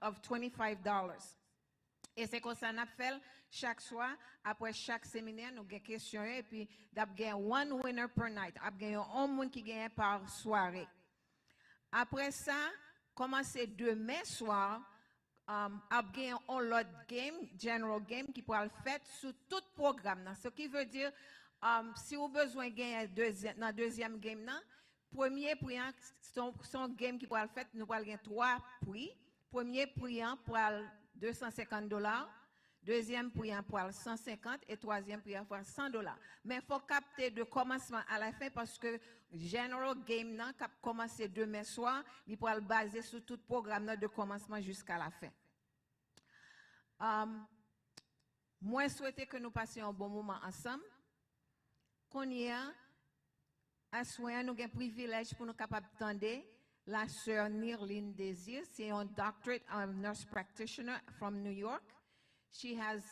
of $25. Et c'est comme ça qu'on a fait chaque soir, après chaque séminaire, nous avons des questions et puis nous avons one winner per night. Nous avons un monde qui gagne par soirée. Après ça, commencer demain soir, nous avons un lot game, general game, qui pourra le faire sur tout programme. Ce qui veut dire, si vous avez besoin de gagner dans le deuxième game, premier prix, son game qui pourra le faire, nous allons gagner 3 prix. Premier prix pour $250, deuxième prix pour $150 et troisième prix pour $100. Mais il faut capter de commencement à la fin parce que General Game qui commence demain soir, il pourra le baser sur tout programme de commencement jusqu'à la fin. Moi, je souhaite que nous passions un bon moment ensemble. Qu'on y a, à Swain, nous avons un privilège pour nous capables d'entendre la sœur Nirline Désir. C'est un doctorate nurse practitioner from New York. She has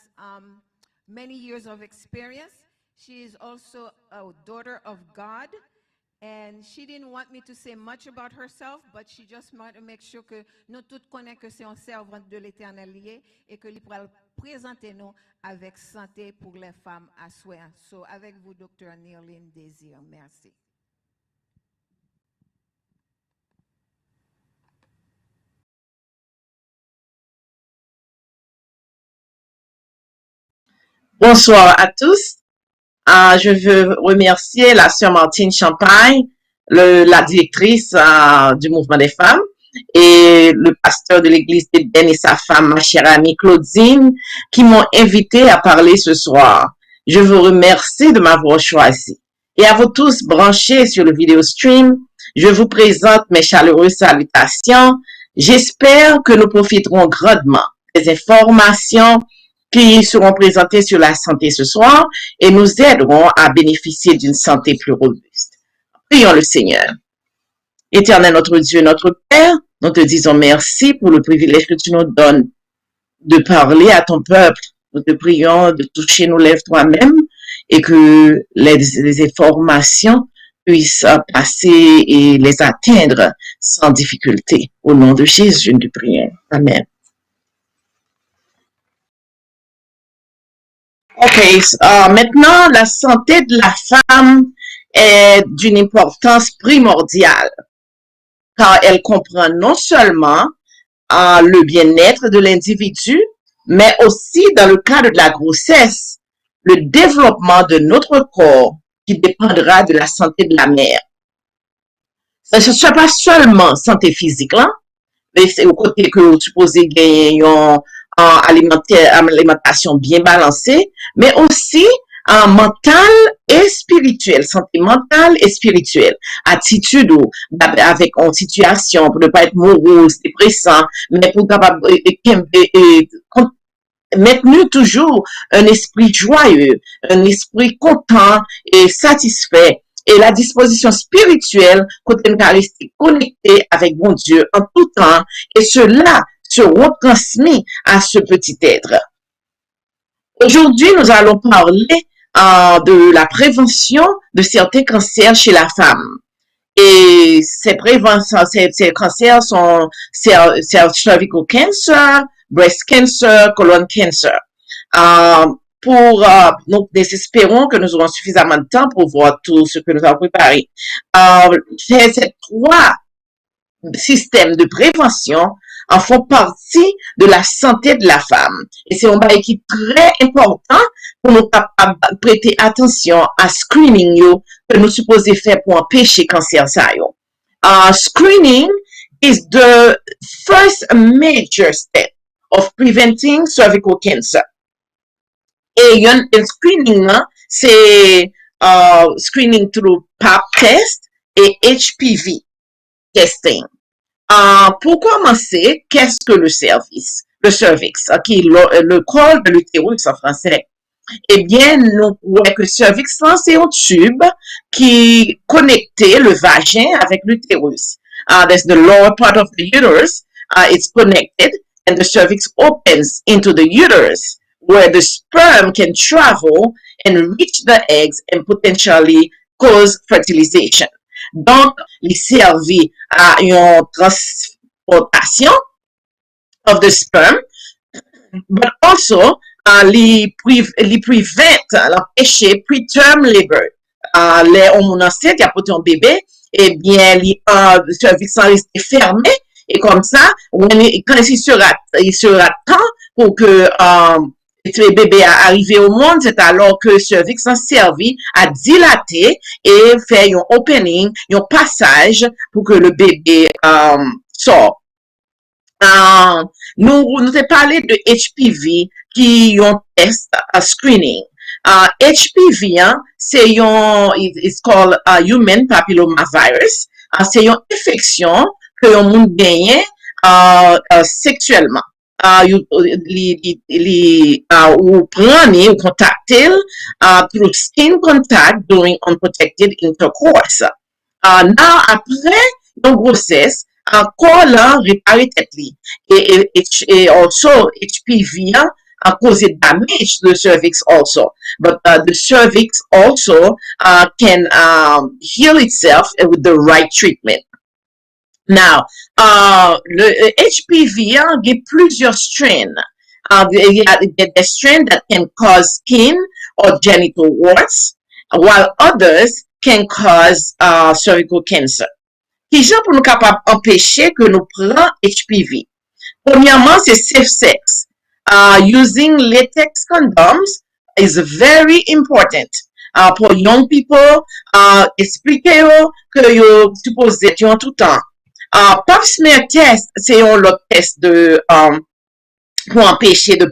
many years of experience. She is also a daughter of God. And she didn't want me to say much about herself, but she just wanted to make sure que nous tous connaissons que c'est un servant de l'Éternel lié et que lui pourra présenter nous avec santé pour les femmes à Swain. So, avec vous, Dr. Nirline Désir. Merci. Bonsoir à tous. Je veux remercier la sœur Martine Champagne, la directrice du mouvement des femmes, et le pasteur de l'église d'Éden et sa femme, ma chère amie Claudine, qui m'ont invité à parler ce soir. Je vous remercie de m'avoir choisi. Et à vous tous branchés sur le vidéo stream, je vous présente mes chaleureuses salutations. J'espère que nous profiterons grandement des informations qui seront présentées sur la santé ce soir et nous aideront à bénéficier d'une santé plus robuste. Prions le Seigneur. Éternel notre Dieu, notre Père, nous te disons merci pour le privilège que tu nous donnes de parler à ton peuple. Nous te prions de toucher nos lèvres toi-même et que les informations puissent passer et les atteindre sans difficulté. Au nom de Jésus, nous te prions. Amen. OK, maintenant, la santé de la femme est d'une importance primordiale, car elle comprend non seulement le bien-être de l'individu, mais aussi, dans le cadre de la grossesse, le développement de notre corps qui dépendra de la santé de la mère. Ce ne soit pas seulement santé physique, là, mais c'est au côté que vous supposez gagner une alimentation bien balancée, mais aussi en mental et spirituel, santé mentale et spirituelle, attitude avec une situation pour ne pas être morose, dépressant, mais pour capable maintenir toujours un esprit joyeux, un esprit content et satisfait, et la disposition spirituelle côté nous rester connecté avec bon Dieu en tout temps, et cela se retransmet à ce petit être. Aujourd'hui, nous allons parler de la prévention de certains cancers chez la femme. Et ces cancers sont cervical cancer, breast cancer, colon cancer. Nous espérons que nous aurons suffisamment de temps pour voir tout ce que nous avons préparé. Ces 3 systèmes de prévention en font partie de la santé de la femme. Et c'est un bail qui est très important pour nous prêter attention à screening que nous supposons faire pour empêcher cancer. Screening is the first major step of preventing cervical cancer. Et un screening, c'est screening through Pap test et HPV testing. Pour commencer, qu'est-ce que le cervix? Le cervix, qui est le col de l'utérus en français. Eh bien, nous voyons que le cervix, c'est un tube qui connectait le vagin avec l'utérus. There's the lower part of the uterus, it's connected, and the cervix opens into the uterus, where the sperm can travel and reach the eggs and potentially cause fertilization. Donc, il servit à une transportation of the sperm, but also prevent l'empêcher preterm labor. Les hommes enceintes qui a porté un bébé, eh bien, le cervix reste fermé et comme ça, quand il sera temps pour que le bébé a arrivé au monde, c'est alors que le cervix s'en servit à dilater et faire un opening, un passage pour que le bébé sort. Nous avons parlé de HPV qui est un test screening. HPV, c'est it's called human papillomavirus. C'est une infection que on monde gagne sexuellement. Ou prenez ou contacter through skin contact during unprotected intercourse. Now, après une grossesse, encore là, réparer tête li. Et also, HPV cause damage to the cervix also. But the cervix also can heal itself with the right treatment. Now, le HPV, il y a plusieurs strains. Il y a des strains that can cause skin or genital warts, while others can cause cervical cancer. Qui sont pour nous capables d'empêcher que nous prenions HPV? Premièrement, c'est safe sex. Using latex condoms is very important. Pour young people, expliquez-vous que vous supposez être tout le temps. Pap smear test, c'est un autre test pour empêcher de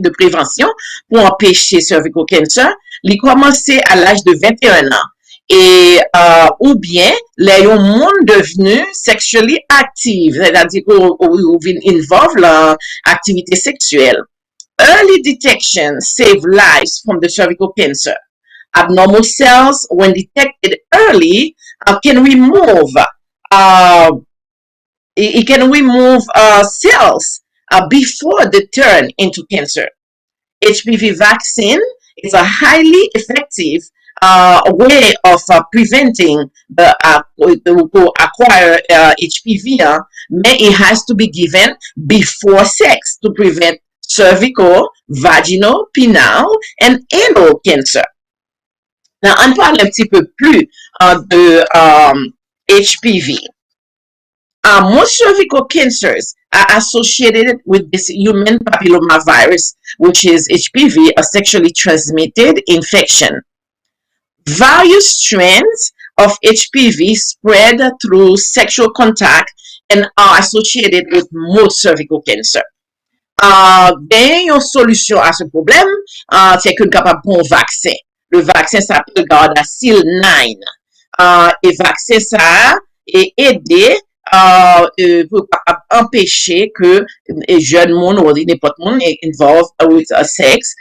prévention, pour empêcher cervical cancer. Il commence à l'âge de 21 ans. Et ou bien les gens devenus sexually active, c'est-à-dire qu'on involve l'activité sexuelle. Early detection save lives from the cervical cancer. Abnormal cells, when detected early, can remove cells before they turn into cancer. HPV vaccine is a highly effective way of preventing the acquire HPV, but it has to be given before sex to prevent cervical, vaginal, penile, and anal cancer. Now, on parle un petit peu plus de HPV. Most cervical cancers are associated with this human papillomavirus, which is HPV, a sexually transmitted infection. Various strains of HPV spread through sexual contact and are associated with most cervical cancer. Une solution à ce problème, c'est qu'on est capable de prendre un vaccin. Le vaccin s'appelle Gardasil 9. Et vaccin ça est aidé pour empêcher que les jeunes monde ou n'importe monde involved with sex,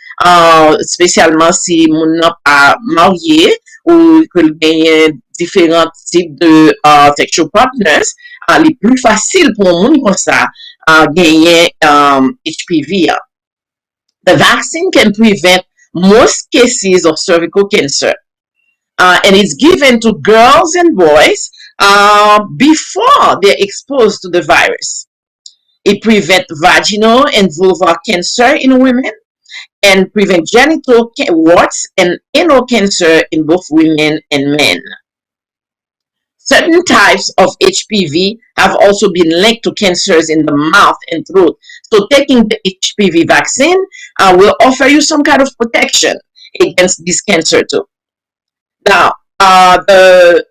spécialement si mon n'a pas marié ou que gagne différents types de sexual partners, les plus facile pour un monde comme ça gagner HPV. The vaccine can prevent most cases of cervical cancer, and it's given to girls and boys before they're exposed to the virus. It prevents vaginal and vulvar cancer in women and prevents genital warts and anal cancer in both women and men. Certain types of HPV have also been linked to cancers in the mouth and throat. So taking the HPV vaccine will offer you some kind of protection against this cancer too. Now, the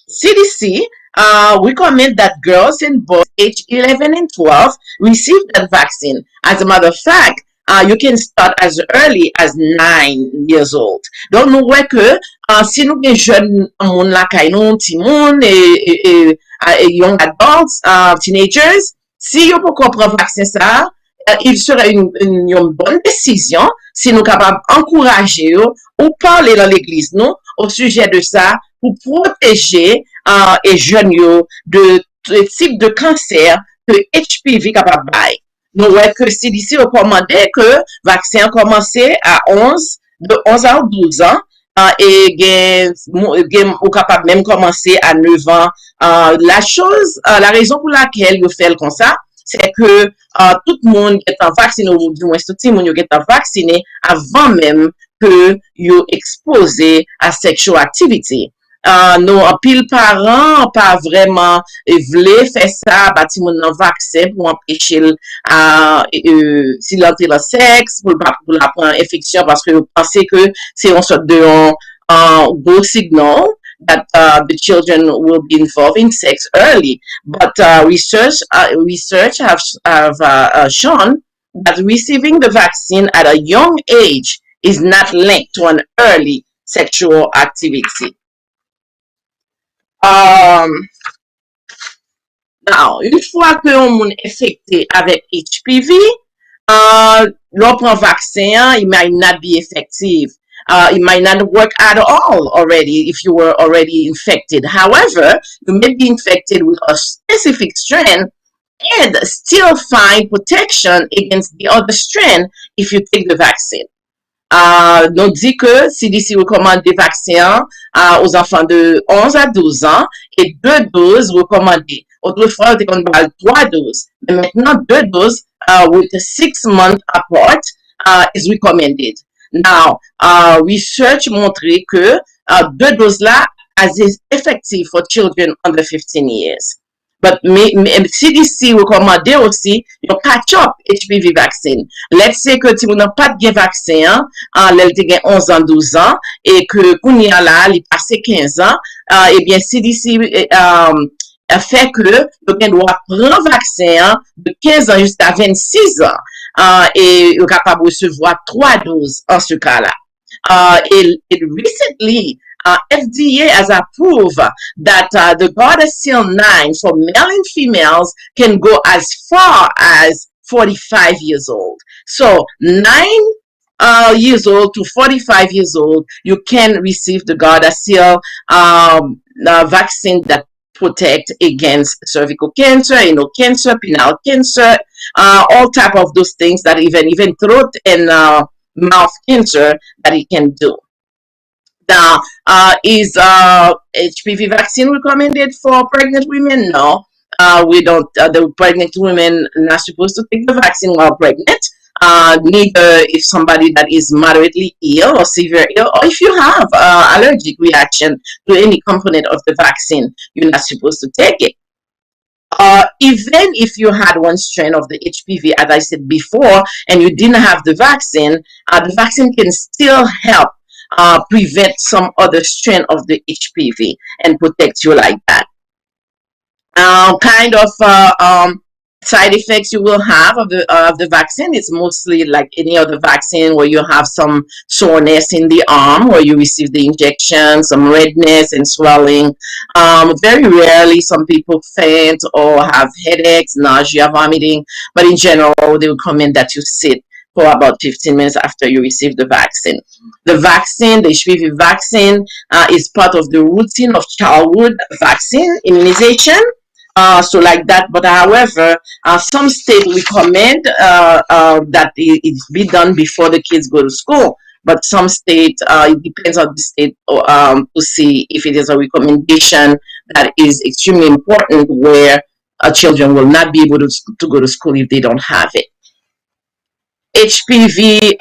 CDC recommend that girls and boys age 11 and 12 receive that vaccine. As a matter of fact, you can start as early as 9 years old. Donc, nous voyons que si nous sommes jeunes, moun la kay nou, ti moun, young adults, teenagers, si yo pou comprendre vaccin ça, il serait une bonne décision si nous sommes capables d'encourager ou parler dans l'église, nous, au sujet de ça, pour protéger les jeunes de type de cancer que HPV capable de. Nous voyons que CDC recommandait que le vaccin a commencé de 11 à 12 ans et ou capable même commencer à 9 ans. La raison pour laquelle il fait comme ça, c'est que tout le monde est vacciné, ou du moins tout le monde est vacciné avant même que yo exposé à sexual activity. Nous, en pile parents, pas vraiment voulu faire ça, bâtir mon vaccin pour empêcher s'il entre le sexe, pour la prendre infection, parce que vous pensez que c'est une sorte de gros signal that the children will be involved in sex early. But research have shown that receiving the vaccine at a young age is not linked to an early sexual activity. Now, une fois que on est infecté avec HPV, l'on prend vaccin, it might not be effective. It might not work at all already if you were already infected. However, you may be infected with a specific strain and still find protection against the other strain if you take the vaccine. Donc, dit que CDC recommande des vaccins aux enfants de 11 à 12 ans et 2 doses recommandées. Autrefois, on parle 3 doses. Mais maintenant, 2 doses with 6 months apart is recommended. Now, research montré que 2 doses là as is effective for children under 15 years. But CDC recommande aussi yon catch-up HPV vaccine. Let's say que si vous n'avez pas de vaccin, l'elle te 11 ans, 12 ans, et que kounia là, il passe 15 ans, eh bien CDC fait que vous doit prendre vaccin de 15 ans jusqu'à 26 ans et vous capable de recevoir 3 doses en ce cas-là. Et recently, FDA has approved that the Gardasil 9 for male and females can go as far as 45 years old. So 9 years old to 45 years old, you can receive the Gardasil vaccine that protect against cervical cancer, anal cancer, penile cancer, all type of those things that even throat and mouth cancer that it can do. Now, is HPV vaccine recommended for pregnant women? No, we don't. The pregnant women are not supposed to take the vaccine while pregnant. Neither if somebody that is moderately ill or severe ill, or if you have allergic reaction to any component of the vaccine, you're not supposed to take it. Even if you had one strain of the HPV, as I said before, and you didn't have the vaccine can still help prevent some other strain of the HPV and protect you like that. Kind of side effects you will have of the vaccine is mostly like any other vaccine, where you have some soreness in the arm where you receive the injection, some redness and swelling. Very rarely some people faint or have headaches, nausea, vomiting, but in general they recommend that you sit for about 15 minutes after you receive the vaccine. The vaccine, the HPV vaccine, is part of the routine of childhood vaccine immunization. So like that, but however, some states recommend that it be done before the kids go to school. But some states, it depends on the state to see if it is a recommendation that is extremely important, where children will not be able to go to school if they don't have it. HPV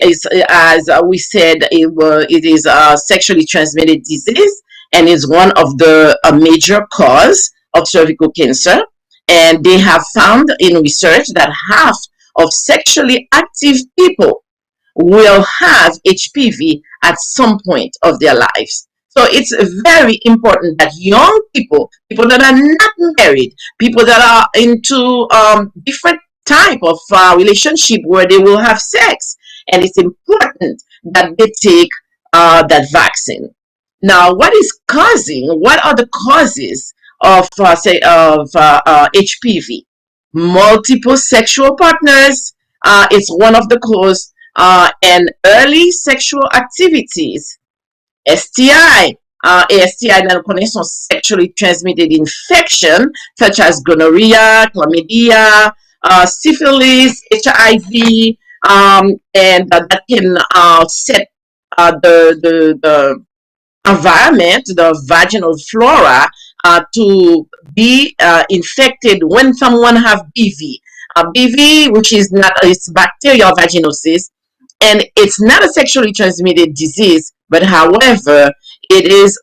is, as we said, it is a sexually transmitted disease and is one of the major cause of cervical cancer. And they have found in research that half of sexually active people will have HPV at some point of their lives. So it's very important that young people that are not married, people that are into different type of relationship where they will have sex, and it's important that they take that vaccine. Now, what are the causes of HPV? Multiple sexual partners is one of the causes, and early sexual activities. STI, STI dans connaissance sexually transmitted infection such as gonorrhea, chlamydia, syphilis, HIV, and that can set the environment, the vaginal flora, to be infected when someone have BV. BV, which is not, it's bacterial vaginosis, and it's not a sexually transmitted disease, but however, it is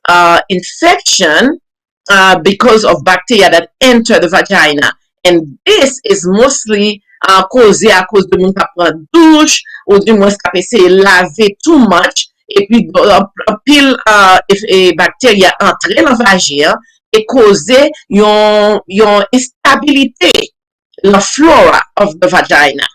infection because of bacteria that enter the vagina. And this is mostly causé à cause de moun ka pran douche, ou du moins ka essayer laver too much, et puis pile bacteria entre dans le vagin et causer yon instabilité la flora of the vagina.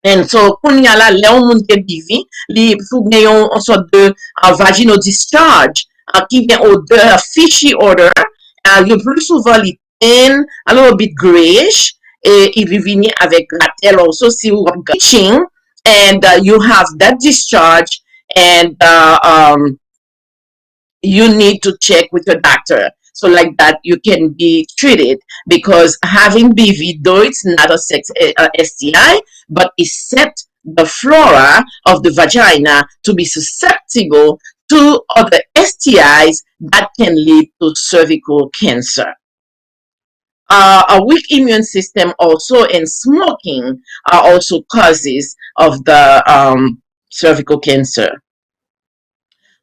And so, when y a la, le on moun ke BV, li pou gen yon sorte de vaginal discharge qui vient odeur, fishy odor, le plus souvent li thin, a little bit grayish, et il va venir avec gratel also, si vous have itching, and you have that discharge, and you need to check with your doctor. So like that, you can be treated, because having BV, though it's not a STI, but it set the flora of the vagina to be susceptible to other STIs that can lead to cervical cancer. A weak immune system also, and smoking are also causes of the cervical cancer.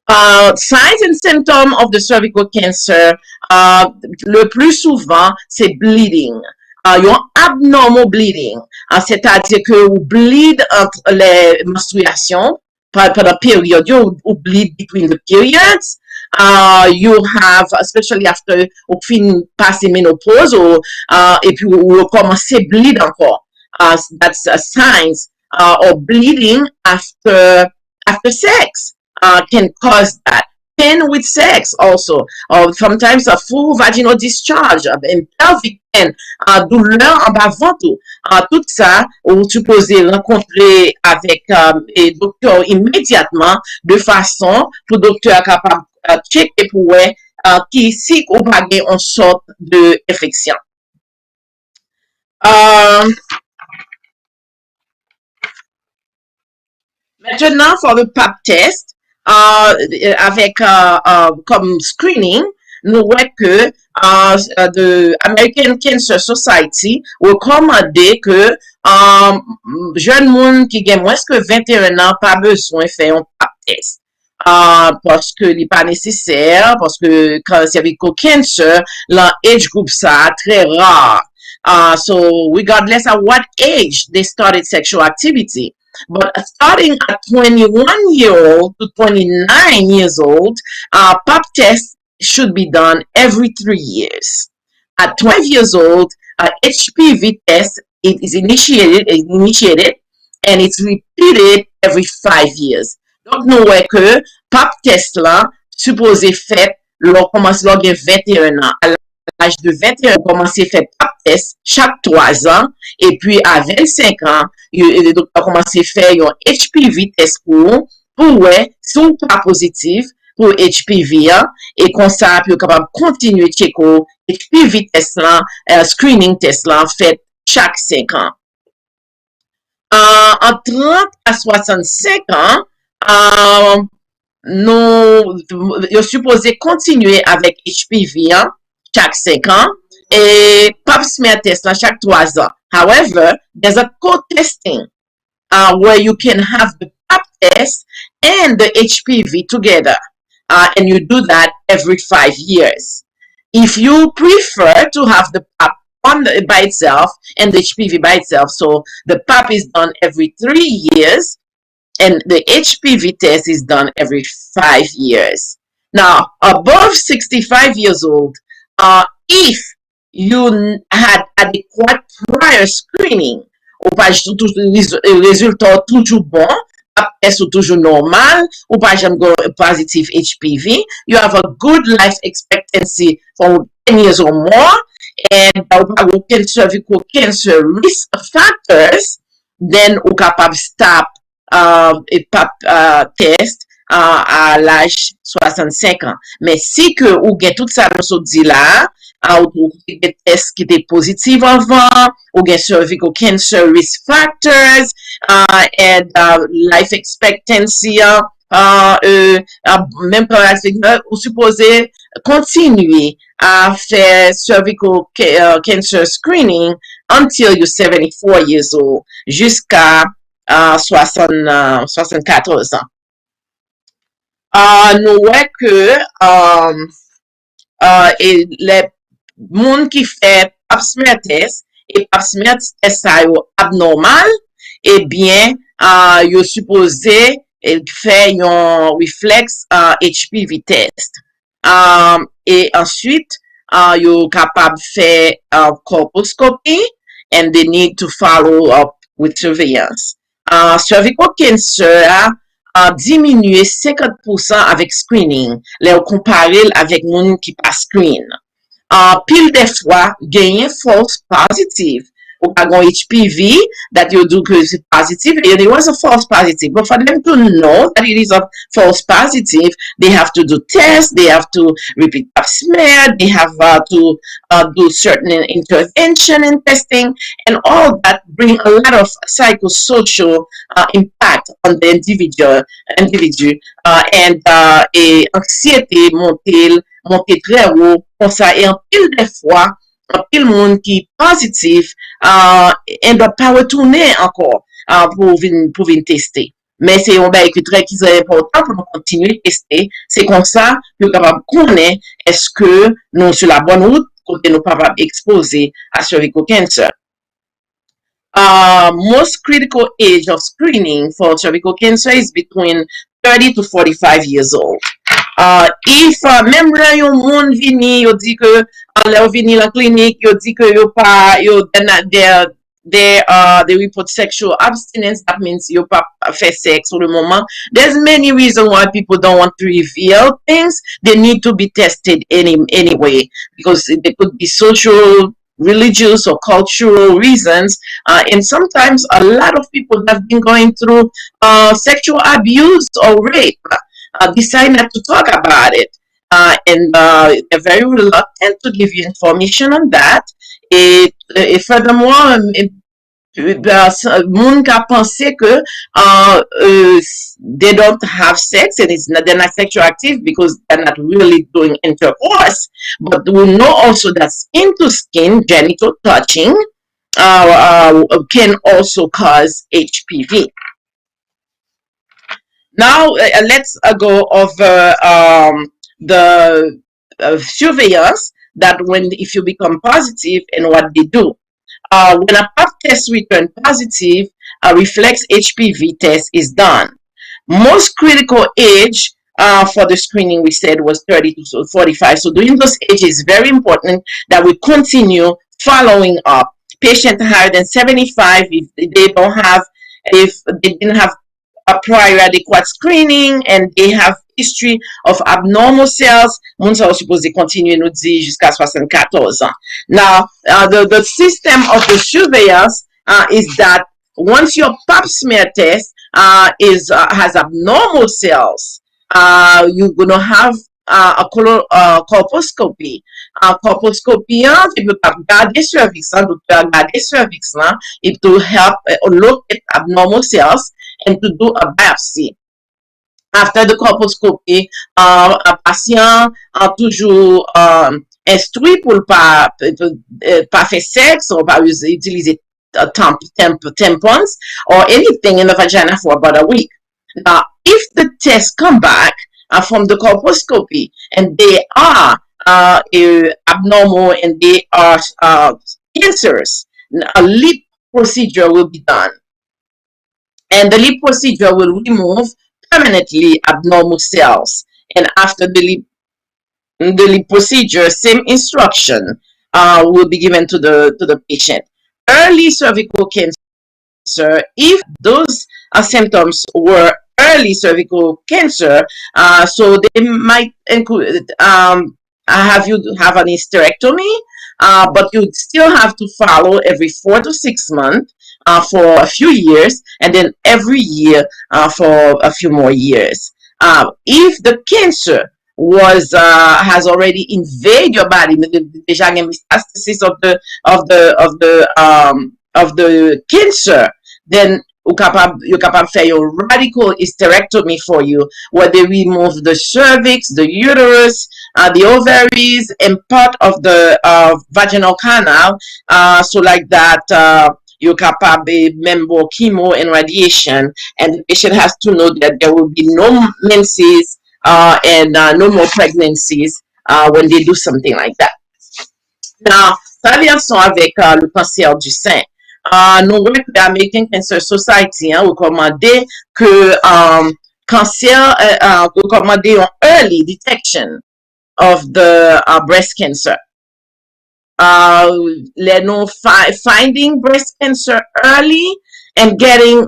Signs and symptoms of the cervical cancer, le plus souvent, c'est bleeding. Yon abnormal bleeding, c'est-à-dire que vous bleed entre les menstruations, pendant période, you bleed between the periods. You have, especially after you fin passer menopause, or et puis vous commencez bleed encore. That's signs of bleeding after sex. Can cause that. Pain with sex also, or sometimes a full vaginal discharge, and pelvic pain, douleur en bas ventre. Tout ça, vous supposez rencontrer avec le docteur immédiatement, de façon pour le docteur capable de checker pour qui si ou pas une sorte d'infection. Maintenant, pour le pap test, avec comme screening, nous voyons que the American Cancer Society recommandait que jeunes monde qui ont moins que 21 ans pas besoin de faire un pap test. Parce que n'est pas nécessaire, parce que quand cervical cancer, l'âge group ça très rare. So regardless of what age they started sexual activity. But starting at 21-year-old to 29 years old, pap test should be done every 3 years. At 12 years old, HPV test is initiated and it's repeated every 5 years. Donc, nous voyons que pap test là, supposé fait, l'on commence à 21 ans. À l'âge de 21 ans, on commence à faire pap test chaque 3 ans. Et puis, à 25 ans, le docteur commence à faire un HPV test pour si on pas positif pour HPV, et comme ça, puis capable de continuer à checker HPV test là, screening test là, fait chaque 5 ans. En 30 à 65 ans, nous sommes supposés continuer avec HPV chaque 5 ans et pap smear test là, chaque 3 ans. However, there's a co-testing where you can have the pap test and the HPV together, and you do that every 5 years. If you prefer to have the pap by itself and the HPV by itself, so the pap is done every 3 years and the HPV test is done every 5 years. Now, above 65 years old, if you had adequate prior screening, ou pas résultat toujours bon, test toujours normal, ou pas positive HPV, you have a good life expectancy for 10 years or more, and cervical cancer risk factors, then ou capable stop a pap test à l'âge 65 ans. Mais si que ou get tout ça nous dit là, ou des tests qui étaient positifs avant, ou get cervical cancer risk factors, and life expectancy, même par exemple, ou supposé continuer à faire cervical cancer screening until you're 74 years old, jusqu'à 74 ans. Nous voyons que et les gens qui fait pap smear test et pap smear test ça abnormal, eh bien, yo supposé faire un reflex HPV test. Et ensuite, you're capable de faire colposcopy and they need to follow up with surveillance. Cervical cancer a diminué 50% avec screening, les comparer avec moun qui pas screen. Pile des fois, gagner false positive. Ou pas gon HPV that you do because it's positive, and it was a false positive. But for them to know that it is a false positive, they have to do tests, they have to repeat pap smear, they have to do certain intervention and testing, and all that bring a lot of psychosocial impact on the individu, and anxiété monter très haut, pour ça, et en pile des fois, en pile monde qui positif, and doit pas retourner encore pour venir tester. Mais c'est un bail qui est très important pour nous continuer à tester. C'est comme ça que nous sommes capables de connaître est-ce que nous sommes sur la bonne route pour que nous sommes capables d'exposer à cervical cancer. Most critical age of screening for cervical cancer is between 30 to 45 years old. If même là yon moun vini yo dit que leur vini la clinique yo dit que yo pas yo they report sexual abstinence, that means you pas fait sex for the moment. There's many reasons why people don't want to reveal things. They need to be tested anyway because they could be social, religious or cultural reasons, and sometimes a lot of people have been going through sexual abuse or rape decide not to talk about it, and they're very reluctant to give you information on that. Furthermore, moun ka pense que they don't have sex and they're not sexually active because they're not really doing intercourse. But we know also that skin to skin genital touching can also cause HPV. Now let's go over the surveillance that if you become positive and what they do. When a pap test return positive, a reflex HPV test is done. Most critical age for the screening we said was 30 to 45. So during those ages, very important that we continue following up. Patient higher than 75 if they didn't have a prior adequate screening and they have history of abnormal cells, moun sa supposé continuer nous dire jusqu'à 74 ans. Now, the system of the surveillance is that once your pap smear test has abnormal cells, you're gonna have a colposcopy. Colposcopy, tu peux regarder cervix, docteur regarder cervix là, it to help look at abnormal cells and to do a biopsy. After the colposcopy, un patient a toujours instruit pour pas faire sexe ou pas utiliser tampons or anything in the vagina for about a week. Now, if the tests come back from the colposcopy and they are abnormal and they are cancers, a lip procedure will be done. And the lip procedure will remove permanently abnormal cells. And after the lip procedure, same instruction will be given to the patient. Early cervical cancer, if those symptoms were early cervical cancer, so they might include have you have an hysterectomy, but you still have to follow every 4 to 6 months for a few years, and then every year for a few more years. If the cancer has already invaded your body, déjà metastasis of the cancer, then you're capable faire a radical hysterectomy for you, where they remove the cervix, the uterus, the ovaries, and part of the vaginal canal. So like that, you're capable member chemo and radiation, and the patient has to know that there will be no menses and no more pregnancies when they do something like that. Now, traversons avec le cancer du sein. Nous, l'American Cancer Society, recommandé que cancer, recommandé un early detection of the breast cancer. Finding breast cancer early and getting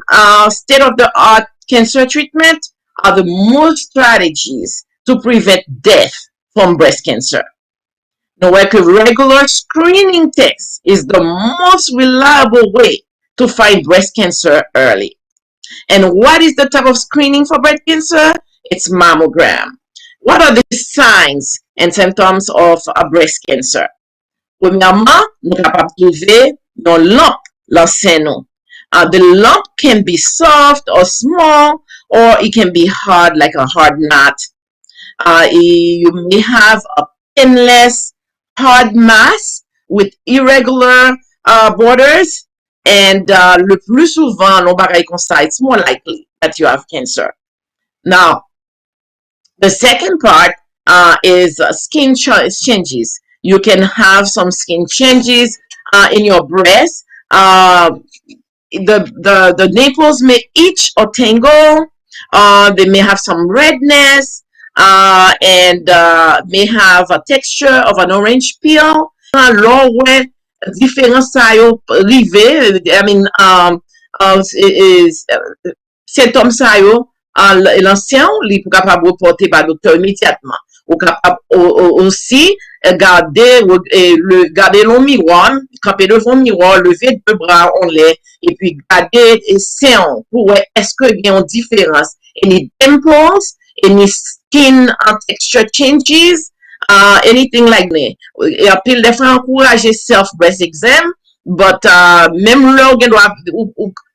state-of-the-art cancer treatment are the most strategies to prevent death from breast cancer. Now, a regular screening test is the most reliable way to find breast cancer early. And what is the type of screening for breast cancer? It's mammogram. What are the signs and symptoms of breast cancer? Premièrement, nous sommes capables de trouver un lump dans le sein. The lump can be soft or small, or it can be hard, like a hard knot. You may have a pinless, hard mass with irregular borders, and le plus souvent, it's more likely that you have cancer. Now, the second part is skin changes. You can have some skin changes in your breast. The nipples may itch or tingle. They may have some redness and may have a texture of an orange peel. Différents symptômes ça yo l'ancien li pour capable reporter par docteur immédiatement ou capable aussi garder le miroir, camper devant le miroir, lever deux bras en l'air et puis garder séant pour voir est-ce que il y a une différence, any dimples, any skin texture changes, anything like that. Et puis des fois encourager self breast exam, but même là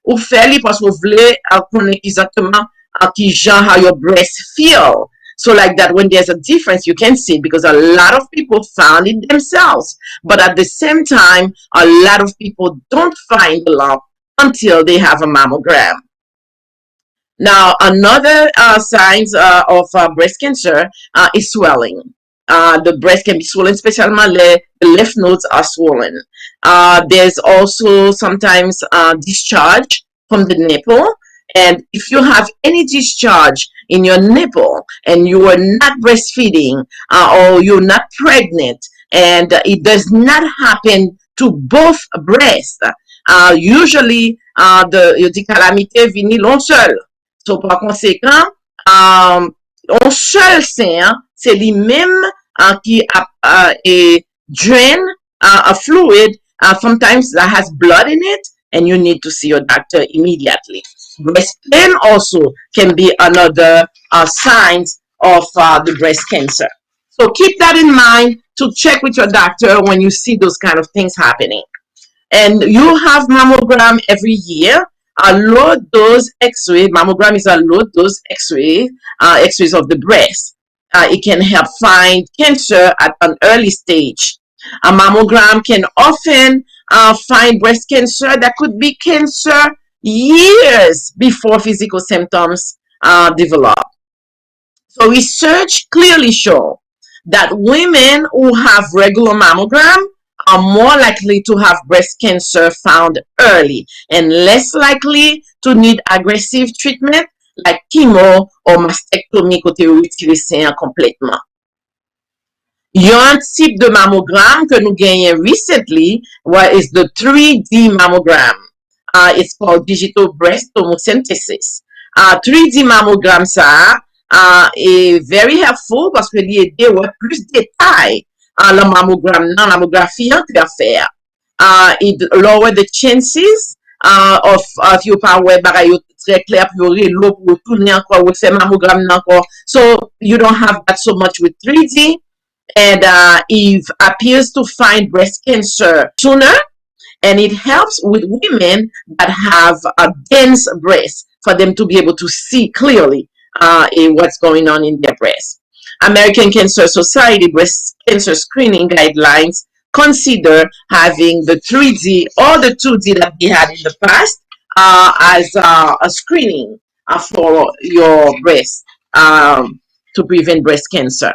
ou faire parce que vous voulez connaître exactement qui genre how your breast feel. So like that, when there's a difference, you can see it because a lot of people found it themselves. But at the same time, a lot of people don't find the lump until they have a mammogram. Now, another signs of breast cancer is swelling. The breast can be swollen, especially the lymph nodes are swollen. There's also sometimes discharge from the nipple. And if you have any discharge in your nipple and you are not breastfeeding or you're not pregnant and it does not happen to both breasts, usually il dit calamité vini l'on seul. So par conséquent, on seul sein, c'est lui-même qui drain a fluid. Sometimes that has blood in it and you need to see your doctor immediately. Breast pain also can be another signs of the breast cancer. So keep that in mind to check with your doctor when you see those kind of things happening. And you have mammogram every year. A low dose X-ray, mammogram is a low dose X-ray, X-rays of the breast. It can help find cancer at an early stage. A mammogram can often find breast cancer that could be cancer years before physical symptoms develop. So research clearly shows that women who have regular mammogram are more likely to have breast cancer found early and less likely to need aggressive treatment like chemo or mastectomy côté retirer sein complètement. Il y a un type de mammogramme que nous gagnons recently, what is the 3D mammogram. It's called digital breast tomosynthesis. 3D mammogram ça est very helpful parce que il y a plus de détails le mammogram dans la mammographie que à faire. It lower the chances of you power bagay très clair pour l'eau pour tourner encore ou faire mammogram encore. So you don't have that so much with 3D. And it appears to find breast cancer sooner And it helps with women that have a dense breast for them to be able to see clearly what's going on in their breast. American Cancer Society breast cancer screening guidelines consider having the 3D or the 2D that we had in the past as a screening for your breast to prevent breast cancer.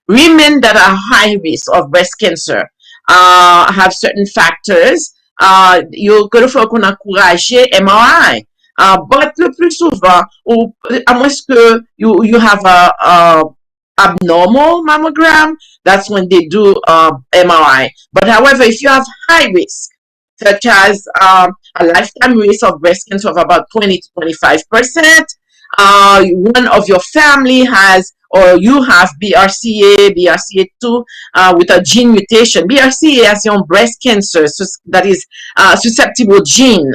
Women that are high risk of breast cancer have certain factors. Que le faut qu'on encourage MRI. But le plus souvent, ou, à moins que you have a abnormal mammogram, that's when they do MRI. But however, if you have high risk, such as a lifetime risk of breast cancer of about 20 to 25%, one of your family has or you have BRCA, BRCA2 with a gene mutation. BRCA has your breast cancer, so that is susceptible gene.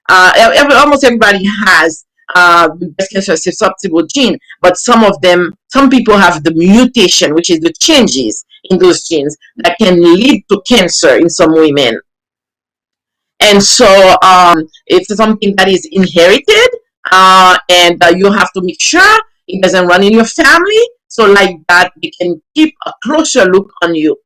Almost everybody has breast cancer susceptible gene, but some people have the mutation, which is the changes in those genes that can lead to cancer in some women. And so it's something that is inherited, and you have to make sure it doesn't run in your family. So like that, we can keep a closer look on you.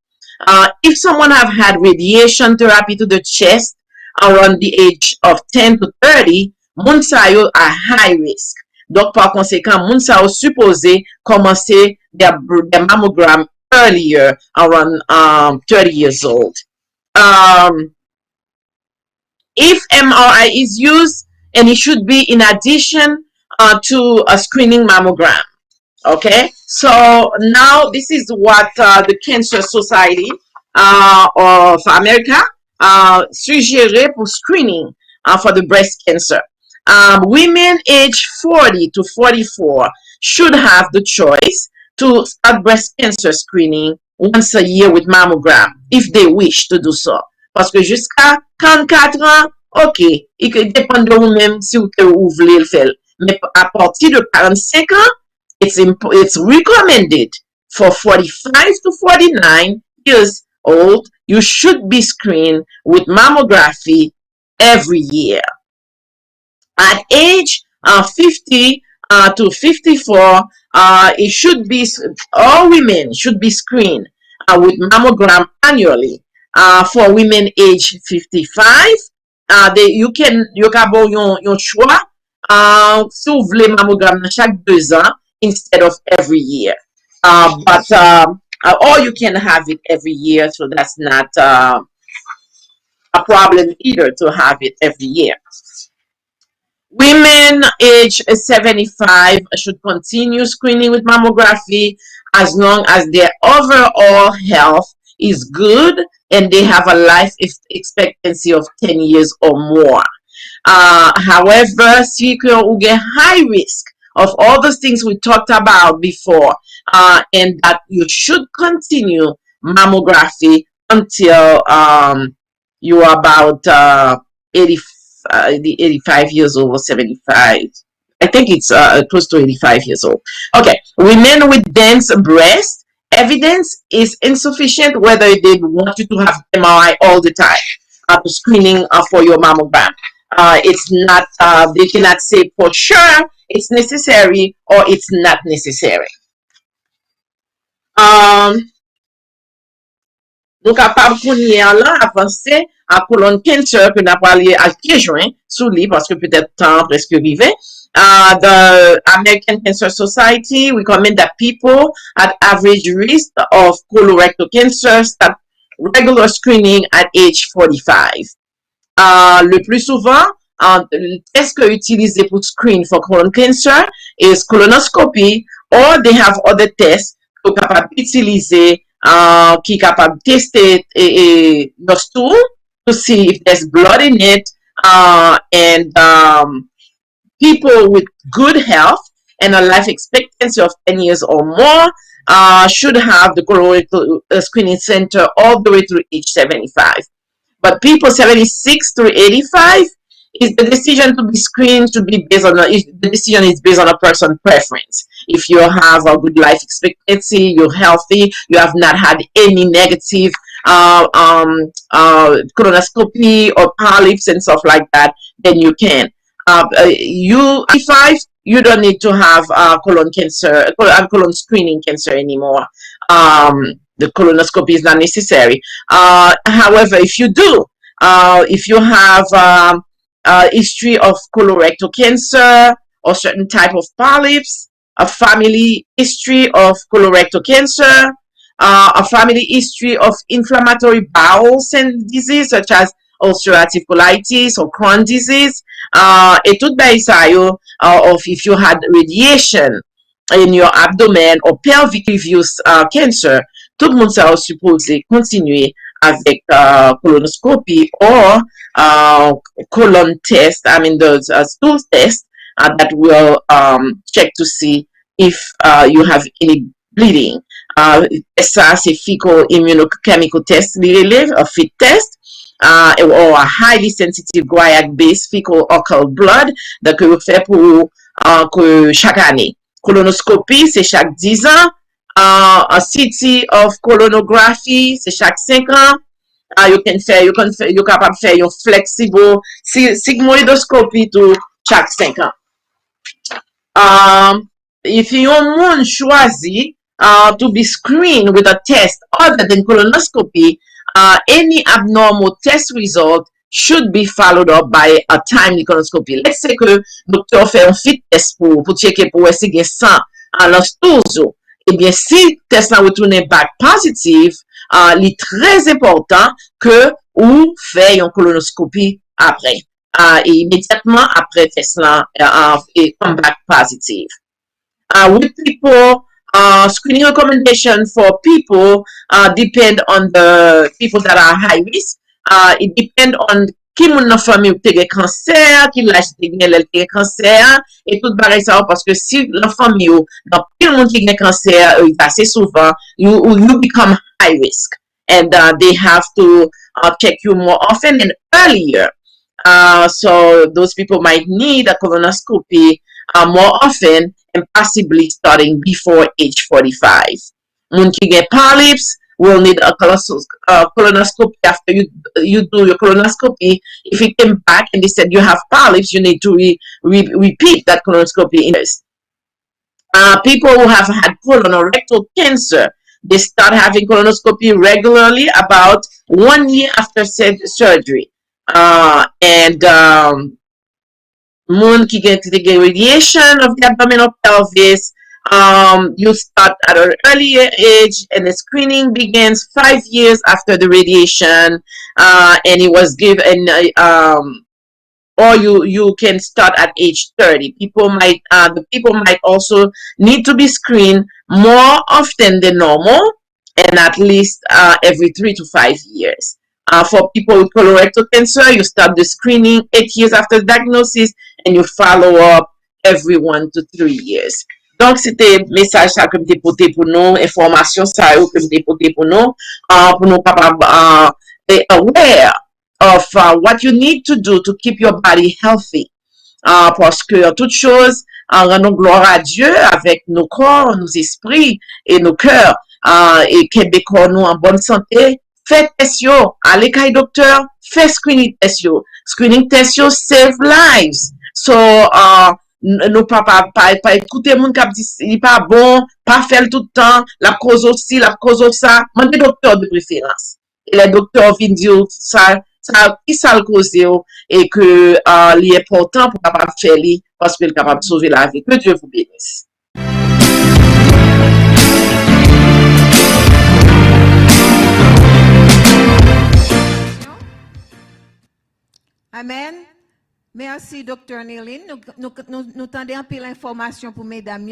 If someone have had radiation therapy to the chest around the age of 10 to 30, moun sa yo à high risk. Donc, par conséquent, moun sa yo supposé commencer their mammogram earlier, around 30 years old. If MRI is used, and it should be in addition to a screening mammogram. Okay, so now this is what the Cancer Society of America suggère pour screening for the breast cancer. Women aged 40 to 44 should have the choice to start breast cancer screening once a year with mammogram if they wish to do so. Parce que jusqu'à 44 ans, ok, il dépend de vous-même si vous voulez le faire. Mais à partir de 45 ans, it's recommended for 45 to 49 years old, you should be screened with mammography every year. At age 50 to 54, it should be, all women should be screened with mammogram annually. For women age 55, you can yon choix si vous voulez mammogram chaque 2 ans instead of every year. Or you can have it every year, so that's not a problem either to have it every year. Women age 75 should continue screening with mammography as long as their overall health is good and they have a life expectancy of 10 years or more. However, si you get high risk of all those things we talked about before, and that you should continue mammography until you are about 85 years old or 75. I think it's close to 85 years old. Okay, women with dense breast, evidence is insufficient whether they want you to have MRI all the time after screening for your mammogram. It's not, they cannot say for sure it's necessary or it's not necessary. Donc, à part qu'on y est là, avancer à colon cancer, que n'a parlé à 15 juin, sous lui, parce que peut-être temps presque arrivé. The American Cancer Society recommend that people at average risk of colorectal cancer start regular screening at age 45. Le plus souvent, le test utilisé pour screen for colon cancer is colonoscopy, or they have other tests qui sont capables d'utiliser, qui est capable de tester the stool to see if there's blood in it, and people with good health and a life expectancy of 10 years or more should have the colorectal screening center all the way through age 75. But people 76 to 85, is the decision to be screened to be based on the decision is based on a person's preference. If you have a good life expectancy, you're healthy, you have not had any negative colonoscopy or polyps and stuff like that, then you can. You 55, you don't need to have colon cancer, colon screening cancer anymore. The colonoscopy is not necessary. However, if you do, if you have history of colorectal cancer or certain type of polyps, a family history of colorectal cancer, a family history of inflammatory bowel disease such as ulcerative colitis or Crohn's disease, et tout ça yo, of if you had radiation in your abdomen or pelvic previous cancer, tout le monde ça supposé continuer avec colonoscopy or colon test, I mean the stool test that will check to see if you have any bleeding. Ça, c'est fecal immunochemical test, a FIT test, or a highly sensitive guaiac-based fecal occult blood que vous faites pour chaque année. Colonoscopie, c'est chaque 10 ans. A CT of colonography, c'est chaque 5 ans. You capable de faire une flexible sigmoidoscopy to chaque 5 ans. If you want choisi to be screened with a test other than colonoscopy, any abnormal test result should be followed up by a timely colonoscopy. Let's say que le docteur fait un fit test pour checker pour essayer de sang à l'ostose. Eh bien, si test là retourne back positive, il est très important que ou fait une colonoscopie après. Et immédiatement après test là, et come back positive. With people, screening recommendation for people depend on the people that are high risk. It depend on qui moun nan famille ou te gen cancer, qui l'âge te gen lèl te gen cancer, et tout bagay ça parce que si la famille ou dans pile moun qui gen cancer, assez souvent, you become high risk. And they have to check you more often and earlier. So those people might need a colonoscopy more often and possibly starting before age 45. Moun ki gen polyps will need a colonoscopy after you do your colonoscopy. If it came back and they said you have polyps, you need to repeat that colonoscopy. People who have had colon or rectal cancer, they start having colonoscopy regularly about 1 year after surgery. Moun ki get radiation of the abdominal pelvis, you start at an earlier age, and the screening begins 5 years after the radiation, and it was given, or you can start at age 30. The people might also need to be screened more often than normal, and at least every 3 to 5 years. For people with colorectal cancer, you start the screening 8 years after diagnosis, and you follow up every 1 to 3 years. Donc, c'était message ça que m'te porté pour nous, information ça que m'te porté pour nous capable aware of what you need to do to keep your body healthy. Parce que toute chose, rendons gloire à Dieu avec nos corps, nos esprits et nos cœurs, et Québécois nous en bonne santé. Faites test yo, allez kay docteur, fait screening test yo. Screening test yo save lives. So, nous pas écouter moun k'ap di il pas bon, pas faire tout le temps, la cause aussi, la cause ça. Mandez docteur de préférence. Et les docteurs viennent dire ça qui ça le cause et que l'important pour capable faire li parce qu'il est capable de sauver la vie. Que Dieu vous bénisse. Amen. Merci, Dr. Nélin. Nous tendons un peu l'information pour mesdames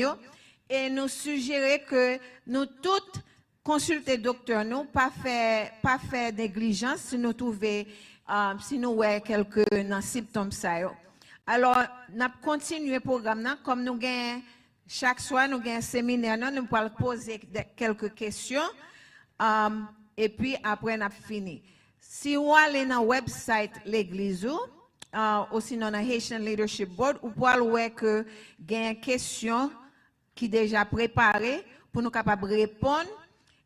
et nous suggérons que nous toutes consulter docteur nous, pas faire négligence si nous trouvons, si nous voyons quelques symptômes. Alors, nous continuons le programme comme nous gagnons chaque soir, nous gagnons un séminaire, nous allons poser quelques questions et puis après, nous fini. Si vous allez dans le website l'église, aussi dans le Haitian Leadership Board, vous pouvez voir que il y a une question qui est déjà préparée pour nous capables de répondre.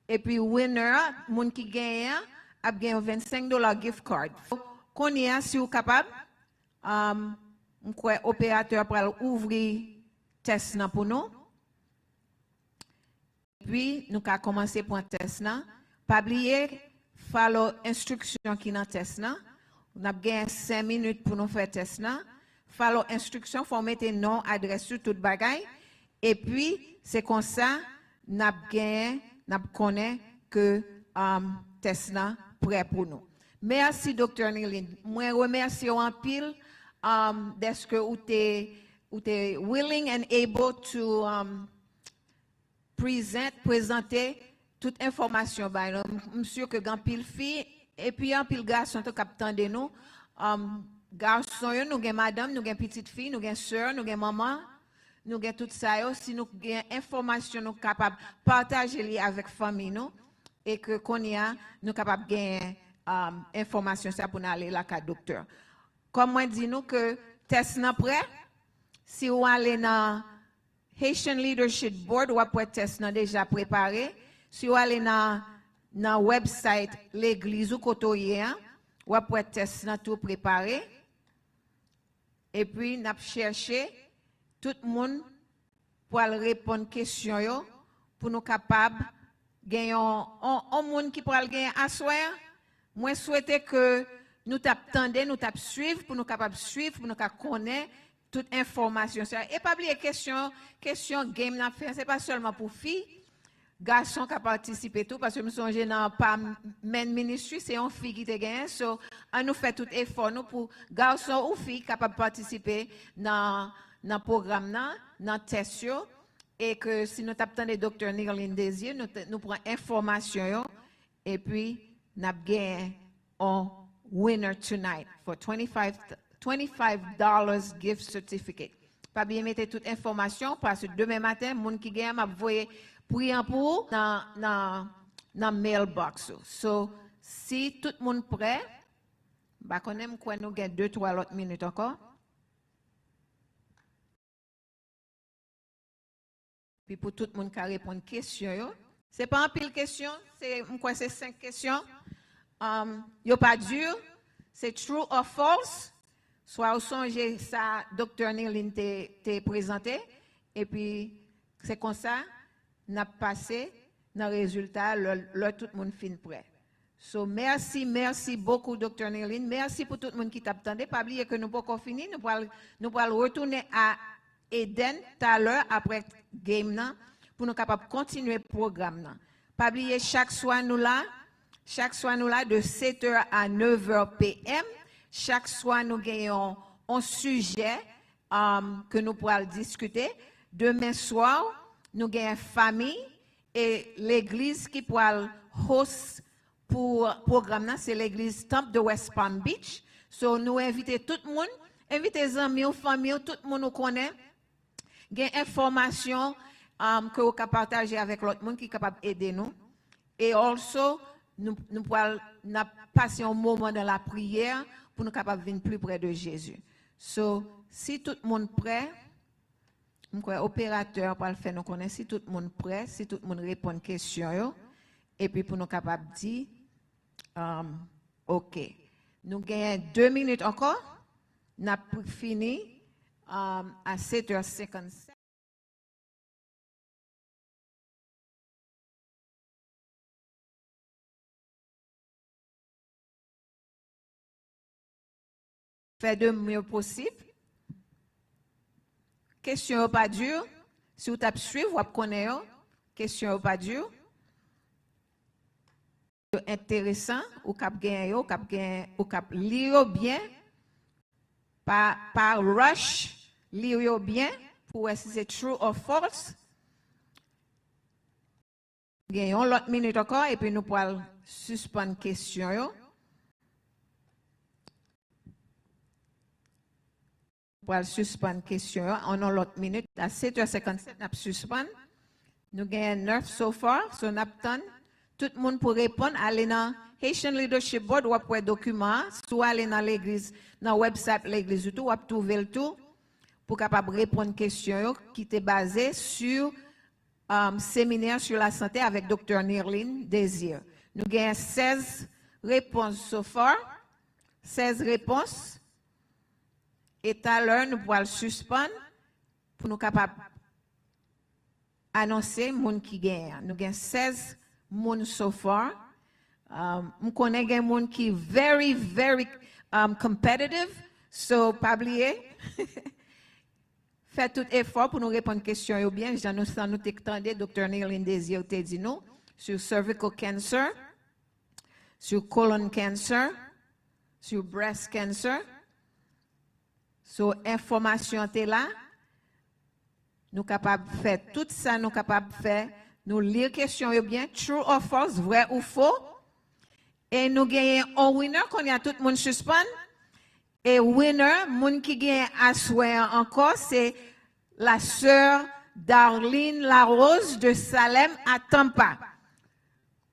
Et puis, winner, moun qui gagne, a gagné un $25 gift card. Qu'on y a, si vous capable, opérateur pour ouvrir test pour nous. Puis, nous avons commencé pour un test. Pas oublier, follow instruction qui dans test. Nous avons gagné 5 minutes pour nous faire test. Follow instruction, il faut mettre nom, adresse sur tout bagaille. Et puis, c'est comme ça, nous connaissons que test prêt pour nous. Merci, Dr. Nilin. Moi, remercie en pile d'être que vous êtes willing and able to présenter toute information. Je suis sûr que grand pile fille et puis un pile garçon qui captant de nous. Garçon, nous avons madame, nous avons petite fille, nous avons soeur, nous avons maman, nous avons tout ça. Si nous avons information, nous sommes capables de partager avec la famille et que qu'on y a, nous sommes capables de gagner information ça pour aller là au docteur. Comme moi dis nous que test n'est prêt. Si vous allez dans Haitian Leadership Board, vous pouvez test déjà préparé. Si vous allez dans le website l'église ou côté, vous pouvez test tout préparé. Et puis nous chercher tout le monde pour répondre aux questions pour nous capables de gagner un monde qui pourra gagner à soi. Moi, je souhaite que nous t'attendons, nous suivre pour nous capables de suivre, pour nous connaître toute information. Et pas oublier question game n'a fait, c'est pas seulement pour filles, garçons qui participent tout, parce que nous sommes dans pas men ministry, c'est une fille qui te gagne. So, on nous fait tout effort nous pour garçons ou filles capables de participer dans le programme, dans le test. Et que si nous t'attendons Dr. Nirlin Désir, nous prenons information et puis nous avons un winner tonight for $25 gift certificate. Pas bien mettre toute information parce que demain matin, les gens qui gagnent m'a voyé prier pour dans mailbox. So, si tout le monde prêt, bah qu'on aime quoi nous gagne 2-3 autres minutes encore. Puis pour tout le monde qui répond aux questions, c'est pas un pile question, c'est 5 questions. Yo pas dur, c'est true or false. Soit au songe ça, Dr. Nilin t'a présenté, et puis c'est comme ça, n'a passé dans le résultat, tout le monde fin prêt. So merci beaucoup, Dr. Nilin. Merci pour tout le monde qui t'attendait. Pas oublier que nous pas fini, nous pourrons retourner à Eden tout à l'heure après game pour nous capables continuer le programme. Pas oublier chaque soir nous là de 7h à 9h p.m. Chaque soir nous gagnons un sujet que nous pourrons discuter. Demain soir nous gagnons famille et l'église qui pourra host pour le programme c'est l'église Temple de West Palm Beach. So nous invitons tout le monde, invitez les amis, famille, tout le monde nous connaît. Il y a des informations que vous pouvez partager avec l'autre monde qui est capable d'aider nous. Et also, nous pouvons passer un moment dans la prière pour nous capables de venir plus près de Jésus. So, si tout le monde est prêt, l'opérateur pour le faire nous connaître, si tout le monde est prêt, si tout le monde répond aux questions, et puis pour nous capables de dire, OK. Nous gagnons 2 minutes encore. Nous avons fini. À 7h57. Fait de mieux possible. Question pas dure. Si vous tapez suivre, vous connaissez. Question pas dure. Intéressant, ou cap gagner, ou cap lire bien. Par rush. Lire bien pour voir si c'est true or false. Gagnons l'autre minute encore et puis nous pourrons suspendre question. Nous pourrons suspendre question. On a l'autre minute. À 7h57, nous suspendre. Nous gagnons 9 so far. So nous attendons. Tout le monde pour répondre. Allez dans Haitian Leadership Board ou après document. Soit aller dans l'église, dans le website l'église ou tout, ou trouver le tout. Pour capable répondre aux questions qui étaient basées sur séminaire sur la santé avec Dr. Nirlin Désir. Nous avons 16 réponses so far, 16 réponses. Et tout à l'heure, nous pourrons le suspendre pour nous capables annoncer moun qui gagne. Nous avons 16 moun so far. Nous connaissons des moun qui very competitive. So, pas oublier. Faites tout effort pour nous répondre aux questions bien. J'en ai nous t'écouter, Dr. Neil Désir te dit nous sur cervical cancer, sur colon cancer, sur breast cancer. So, information est là. Nous capables de faire tout ça, nous capables de faire, nous lire question bien, true or false, vrai ou faux. Et nous gagnons un winner qu'on y a tout le monde suspend. Et winner, moun qui gagne à soir encore, c'est la sœur Darlene Larose de Salem à Tampa.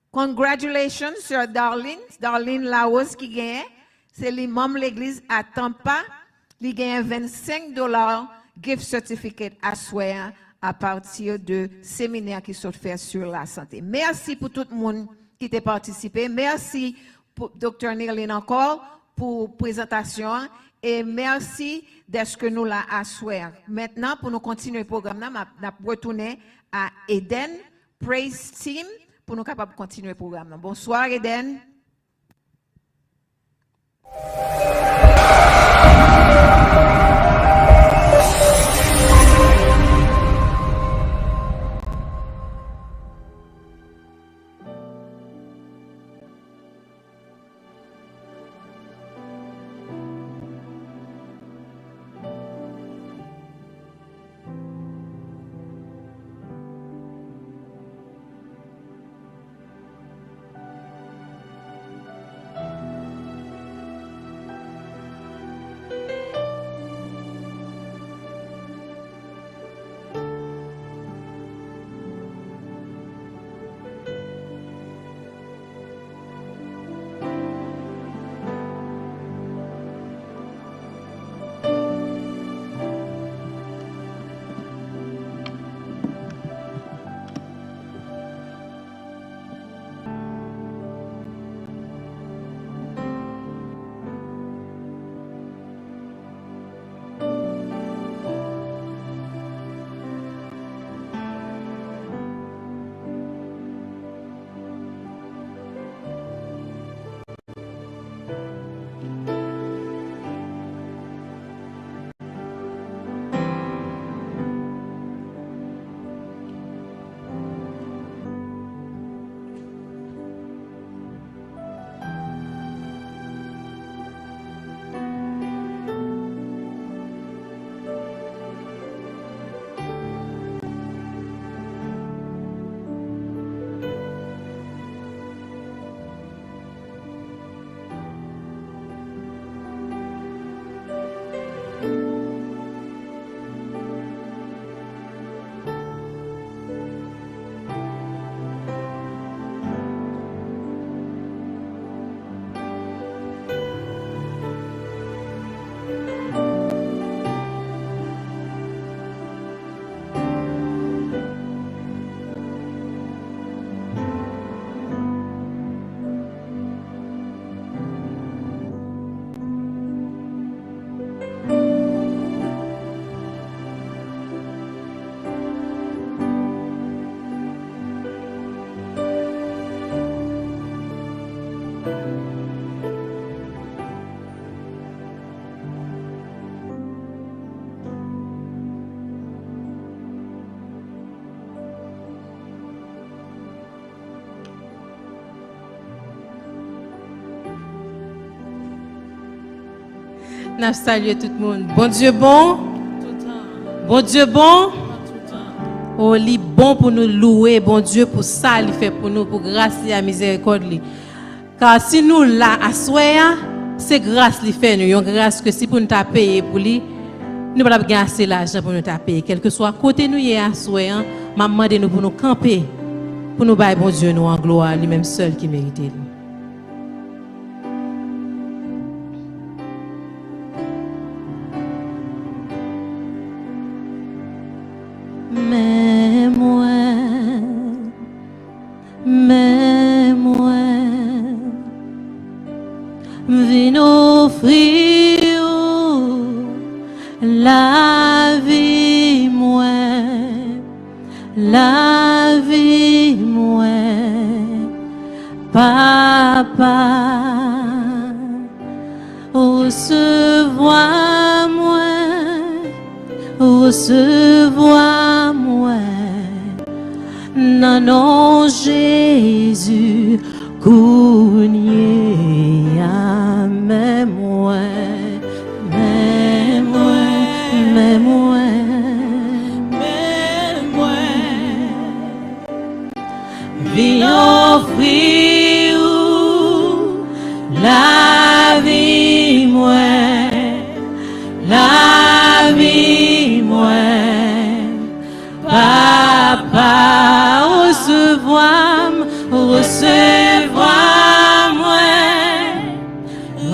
Congratulations, sœur Darlene Larose qui gagne. C'est l'imam de l'église à Tampa. Il gagne $25 gift certificate à soir à partir de séminaire qui sont faits sur la santé. Merci pour tout le monde qui a participé. Merci pour Dr. Neil encore pour présentation et merci d'être que nous là à soir. Maintenant, pour nous continuer le programme, nous allons retourner à Eden Praise Team pour nous capables de continuer le programme. Bonsoir Eden. Nous saluons tout le monde. Bon Dieu bon. Bon Dieu bon. Oh, il est bon pour nous louer. Bon Dieu pour ça, il fait pour nous, pour grâce et la miséricorde. Car si nous là à soya, c'est grâce qu'il fait nous. Une grâce que si pour nous payer pour lui, nous ne pouvons pas assez l'argent pour nous payer. Quel que soit côté nous à soya, maman de nous pour nous camper, pour nous bailler bon Dieu nous en gloire, lui-même seul qui mérite. offrir la vie moi, papa, recevoir-moi, non, Jésus, cougné à moi, viens offrir la vie moi, papa,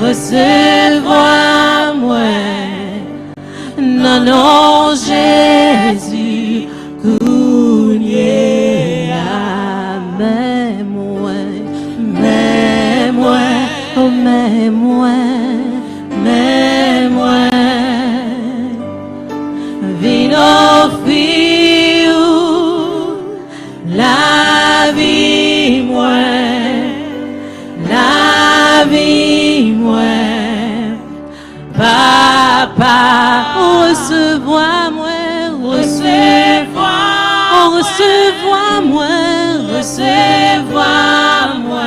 recevoir-moi, non, Jésus, cougné à moi, viens offrir la vie moi, papa, recevoir-moi,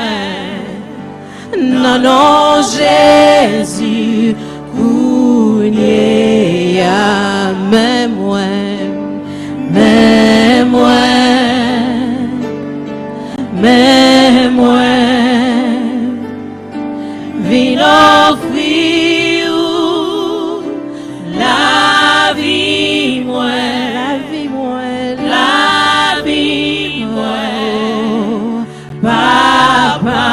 non, Jésus, cougné à moi, viens offrir la vie moi, papa,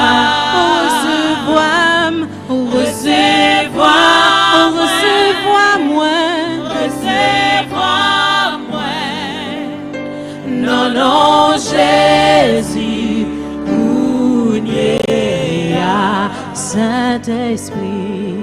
recevoir-moi, non, Jésus, cougné à Saint-Esprit,